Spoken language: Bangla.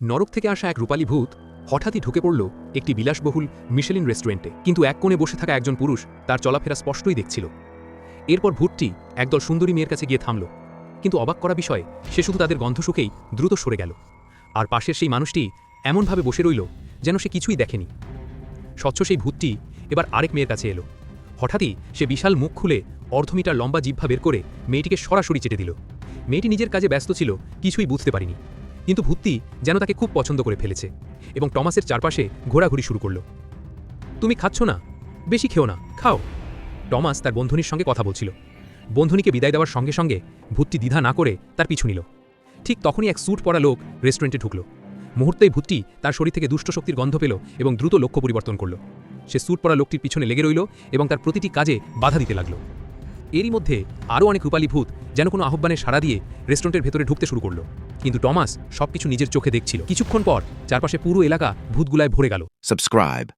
নরক থেকে আসা এক রূপালী ভূত হঠাৎই ঢুকে পড়ল একটি বিলাসবহুল মিশেলিন রেস্টুরেন্টে। কিন্তু এক কোণে বসে থাকা একজন পুরুষ তার চলাফেরা স্পষ্টই দেখছিল। এরপর ভূতটি একদল সুন্দরী মেয়ের কাছে গিয়ে থামল, কিন্তু অবাক করা বিষয় সে শুধু তাদের গন্ধ শুকেই দ্রুত সরে গেল। আর পাশের সেই মানুষটি এমনভাবে বসে রইল যেন সে কিছুই দেখেনি। স্বচ্ছ সেই ভূতটি এবার আরেক মেয়ের কাছে এলো। হঠাৎই সে বিশাল মুখ খুলে অর্ধমিটার লম্বা জিহ্বা বের করে মেয়েটিকে সরাসরি চেটে দিল। মেয়েটি নিজের কাজে ব্যস্ত ছিল, কিছুই বুঝতে পারিনি, কিন্তু ভূতটি যেন তাকে খুব পছন্দ করে ফেলেছে এবং টমাসের চারপাশে ঘোরাঘুরি শুরু করল। তুমি খাচ্ছ না, বেশি খেও না, খাও। টমাস তার বন্ধুনির সঙ্গে কথা বলছিল। বন্ধুনিকে বিদায় দেওয়ার সঙ্গে সঙ্গে ভূতটি দ্বিধা না করে তার পিছু নিল। ঠিক তখনই এক স্যুট পরা লোক রেস্টুরেন্টে ঢুকল। মুহূর্তেই ভূতটি তার শরীর থেকে দুষ্ট শক্তির গন্ধ পেল এবং দ্রুত লক্ষ্য পরিবর্তন করল। সে স্যুট পরা লোকটির পিছনে লেগে রইল এবং তার প্রতিটি কাজে বাধা দিতে লাগল। এরই মধ্যে আরও অনেক রূপালী ভূত যেন কোনো আহ্বানে সাড়া দিয়ে রেস্টুরেন্টের ভেতরে ঢুকতে শুরু করল। কিন্তু টমাস সবকিছু নিজের চোখে দেখছিল। কিছুক্ষণ পর চারপাশে পুরো এলাকা ভূতগুলায় ভরে গেল। Subscribe.